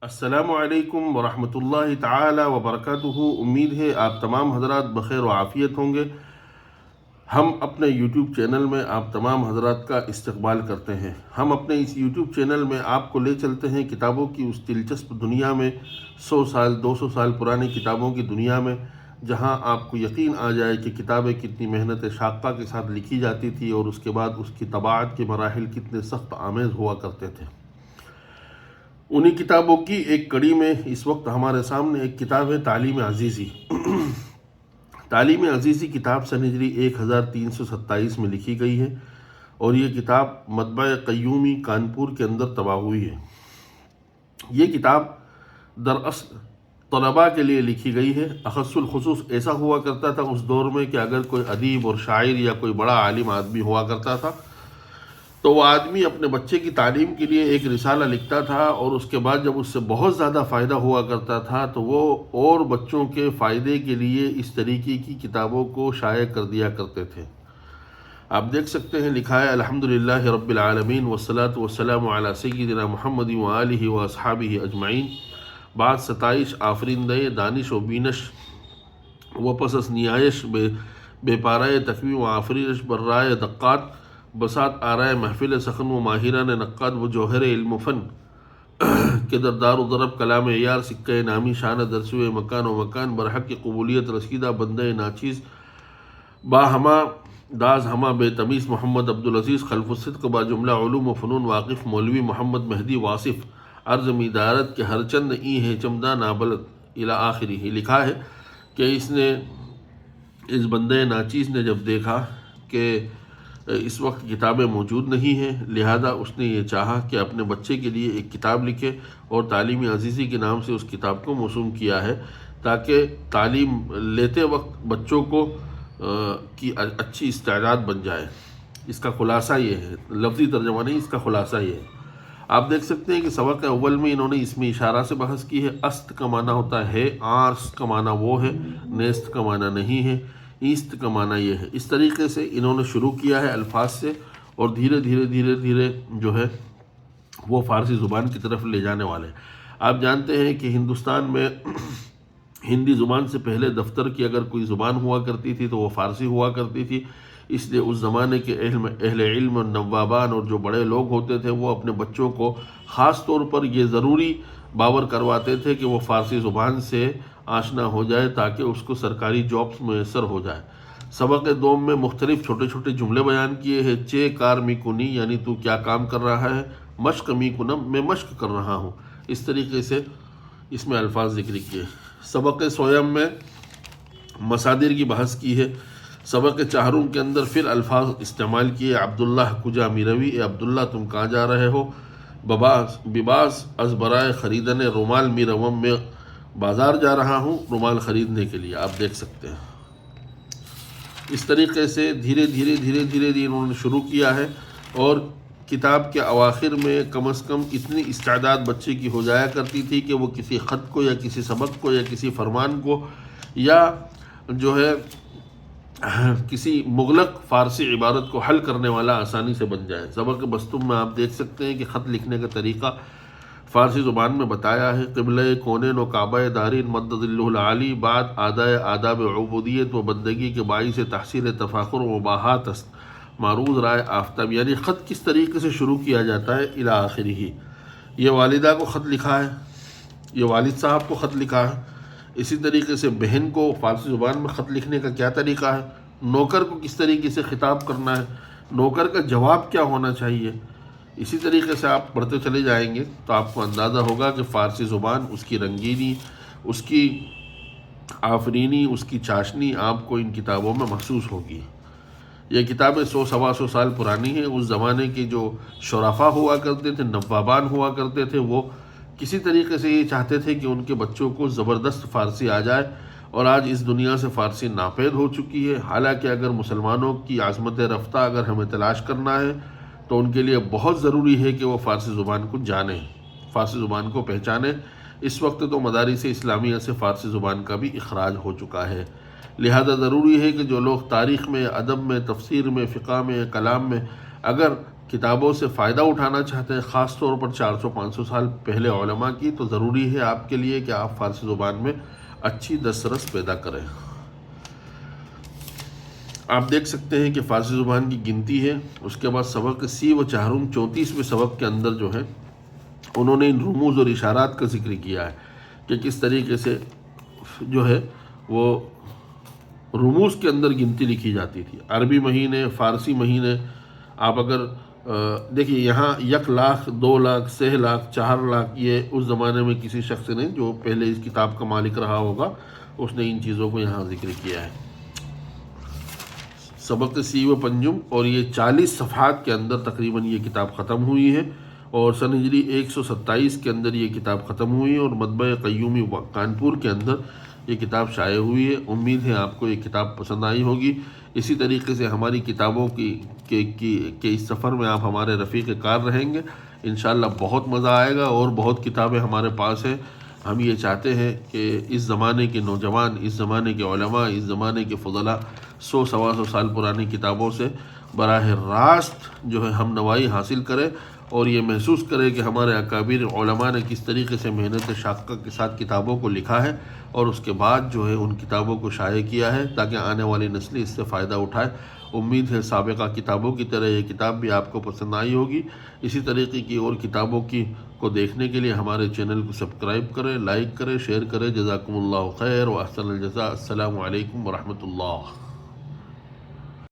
السلام علیکم ورحمۃ اللہ تعالی وبرکاتہ۔ امید ہے آپ تمام حضرات بخیر و عافیت ہوں گے۔ ہم اپنے یوٹیوب چینل میں آپ تمام حضرات کا استقبال کرتے ہیں۔ ہم اپنے اس یوٹیوب چینل میں آپ کو لے چلتے ہیں کتابوں کی اس دلچسپ دنیا میں، 100 سال 200 سال پرانی کتابوں کی دنیا میں، جہاں آپ کو یقین آ جائے کہ کتابیں کتنی محنت شاقہ کے ساتھ لکھی جاتی تھی اور اس کے بعد اس کی طباعت کے مراحل کتنے سخت آمیز ہوا کرتے تھے۔ انہی کتابوں کی ایک کڑی میں اس وقت ہمارے سامنے ایک کتاب ہے تعلیم عزیزی۔ تعلیم عزیزی کتاب سن ہجری 1327 میں لکھی گئی ہے اور یہ کتاب مطبع قیومی کانپور کے اندر طبع ہوئی ہے۔ یہ کتاب دراصل طلباء کے لیے لکھی گئی ہے۔ اخص الخصوص ایسا ہوا کرتا تھا اس دور میں کہ اگر کوئی ادیب اور شاعر یا کوئی بڑا عالم آدمی ہوا کرتا تھا تو وہ آدمی اپنے بچے کی تعلیم کے لیے ایک رسالہ لکھتا تھا، اور اس کے بعد جب اس سے بہت زیادہ فائدہ ہوا کرتا تھا تو وہ اور بچوں کے فائدے کے لیے اس طریقے کی کتابوں کو شائع کر دیا کرتے تھے۔ آپ دیکھ سکتے ہیں لکھا ہے الحمدللہ رب العالمین والصلاة والسلام علی سیدنا محمد وآلہ واصحابہ اجمعین۔ بعد ستائش آفریندہ دانش و بینش و پس از نیایش بے پارائے تقویم و آفرینش برائے دقات بسات آرائے محفل سخن و ماہران نقاد و جوہر علم و فن کے دردار و ضرب کلام یار سکہ نامی شان درسو مکان و مکان برحق کی قبولیت رسیدہ بندہ ناچیز با ہما داز ہما بے تمیز محمد عبدالعزیز خلف الصدق با جملہ علوم و فنون واقف مولوی محمد مہدی واصف عرض میدارت کے ہر چند ای ہے چمدہ نابلد الی آخری ہی۔ لکھا ہے کہ اس بندہ ناچیز نے جب دیکھا کہ اس وقت کتابیں موجود نہیں ہیں، لہذا اس نے یہ چاہا کہ اپنے بچے کے لیے ایک کتاب لکھے اور تعلیم عزیزی کے نام سے اس کتاب کو موسوم کیا ہے، تاکہ تعلیم لیتے وقت بچوں کو کی اچھی استعداد بن جائے۔ اس کا خلاصہ یہ ہے، لفظی ترجمہ نہیں، اس کا خلاصہ یہ ہے۔ آپ دیکھ سکتے ہیں کہ سبق اول میں انہوں نے اسم اشارہ سے بحث کی ہے۔ است کا معنی ہوتا ہے آرس کا معنی وہ ہے، نیست کا معنی نہیں ہے، ایست کا معنی یہ ہے۔ اس طریقے سے انہوں نے شروع کیا ہے الفاظ سے، اور دھیرے دھیرے جو ہے وہ فارسی زبان کی طرف لے جانے والے۔ آپ جانتے ہیں کہ ہندوستان میں ہندی زبان سے پہلے دفتر کی اگر کوئی زبان ہوا کرتی تھی تو وہ فارسی ہوا کرتی تھی، اس لیے اس زمانے کے اہل علم اور نوابان اور جو بڑے لوگ ہوتے تھے وہ اپنے بچوں کو خاص طور پر یہ ضروری باور کرواتے تھے کہ وہ فارسی زبان سے آشنا ہو جائے تاکہ اس کو سرکاری جابس میسر ہو جائے۔ سبق دوم میں مختلف چھوٹے چھوٹے جملے بیان کیے ہیں۔ چے کار می کنی یعنی تو کیا کام کر رہا ہے، مشق می کنم میں مشق کر رہا ہوں، اس طریقے سے اس میں الفاظ ذکر کیے۔ سبق سویم میں مصادر کی بحث کی ہے۔ سبق چہارم کے اندر پھر الفاظ استعمال کیے۔ عبداللہ کجا می روی، اے عبداللہ تم کہاں جا رہے ہو؟ بباس از برائے خریدنے رومال می روم، میں بازار جا رہا ہوں رومال خریدنے کے لیے۔ آپ دیکھ سکتے ہیں اس طریقے سے دھیرے دھیرے انہوں نے شروع کیا ہے، اور کتاب کے اواخر میں کم از کم اتنی استعداد بچے کی ہو جایا کرتی تھی کہ وہ کسی خط کو یا کسی سبق کو یا کسی فرمان کو یا جو ہے کسی مغلق فارسی عبارت کو حل کرنے والا آسانی سے بن جائے۔ سبق بستم میں آپ دیکھ سکتے ہیں کہ خط لکھنے کا طریقہ فارسی زبان میں بتایا ہے۔ قبلہ کونین و کعبہ دارین مد ظلہ العالی، بعد آدائے آداب عبودیت و بندگی کے باعث تحصیل تفاخر و مباحات است، معروض رائے آفتاب، یعنی خط کس طریقے سے شروع کیا جاتا ہے الی آخری ہی۔ یہ والدہ کو خط لکھا ہے، یہ والد صاحب کو خط لکھا ہے۔ اسی طریقے سے بہن کو فارسی زبان میں خط لکھنے کا کیا طریقہ ہے، نوکر کو کس طریقے سے خطاب کرنا ہے، نوکر کا جواب کیا ہونا چاہیے۔ اسی طریقے سے آپ پڑھتے چلے جائیں گے تو آپ کو اندازہ ہوگا کہ فارسی زبان، اس کی رنگینی، اس کی آفرینی، اس کی چاشنی آپ کو ان کتابوں میں محسوس ہوگی۔ یہ کتابیں 100-125 سال پرانی ہیں۔ اس زمانے کے جو شرفاء ہوا کرتے تھے، نوابان ہوا کرتے تھے، وہ کسی طریقے سے یہ چاہتے تھے کہ ان کے بچوں کو زبردست فارسی آ جائے، اور آج اس دنیا سے فارسی ناپید ہو چکی ہے۔ حالانکہ اگر مسلمانوں کی عظمت رفتہ اگر ہمیں تلاش کرنا ہے تو ان کے لیے بہت ضروری ہے کہ وہ فارسی زبان کو جانیں، فارسی زبان کو پہچانیں۔ اس وقت تو مدارس اسلامیہ سے فارسی زبان کا بھی اخراج ہو چکا ہے، لہذا ضروری ہے کہ جو لوگ تاریخ میں، ادب میں، تفسیر میں، فقہ میں، کلام میں اگر کتابوں سے فائدہ اٹھانا چاہتے ہیں، خاص طور پر 400-500 سال پہلے علماء کی، تو ضروری ہے آپ کے لیے کہ آپ فارسی زبان میں اچھی دسترس پیدا کریں۔ آپ دیکھ سکتے ہیں کہ فارسی زبان کی گنتی ہے، اس کے بعد سبق سی و چہارم 34ویں سبق کے اندر جو ہے انہوں نے ان رموز اور اشارات کا ذکر کیا ہے کہ کس طریقے سے جو ہے وہ رموز کے اندر گنتی لکھی جاتی تھی۔ عربی مہینے، فارسی مہینے، آپ اگر دیکھیے یہاں 1 لاکھ، 2 لاکھ، 6 لاکھ، 4 لاکھ، یہ اس زمانے میں کسی شخص نے جو پہلے اس کتاب کا مالک رہا ہوگا اس نے ان چیزوں کو یہاں ذکر کیا ہے۔ سبق سی و پنجم، اور یہ 40 صفحات کے اندر تقریباً یہ کتاب ختم ہوئی ہے، اور سن ہجری 127 کے اندر یہ کتاب ختم ہوئی ہے، اور مطبع قیومی کانپور کے اندر یہ کتاب شائع ہوئی ہے۔ امید ہے آپ کو یہ کتاب پسند آئی ہوگی۔ اسی طریقے سے ہماری کتابوں کے اس سفر میں آپ ہمارے رفیق کار رہیں گے، انشاءاللہ بہت مزہ آئے گا، اور بہت کتابیں ہمارے پاس ہیں۔ ہم یہ چاہتے ہیں کہ اس زمانے کے نوجوان، اس زمانے کے علماء، اس زمانے کے فضلاء 100-125 سال پرانی کتابوں سے براہ راست جو ہے ہم نوائی حاصل کریں، اور یہ محسوس کرے کہ ہمارے اکابر علماء نے کس طریقے سے محنت شاقہ کے ساتھ کتابوں کو لکھا ہے، اور اس کے بعد جو ہے ان کتابوں کو شائع کیا ہے تاکہ آنے والی نسلیں اس سے فائدہ اٹھائے۔ امید ہے سابقہ کتابوں کی طرح یہ کتاب بھی آپ کو پسند آئی ہوگی۔ اسی طریقے کی اور کتابوں کو دیکھنے کے لیے ہمارے چینل کو سبسکرائب کریں، لائک کریں، شیئر کریں۔ جزاکم اللہ خیر و احسن الجزاء۔ السلام علیکم ورحمۃ اللہ۔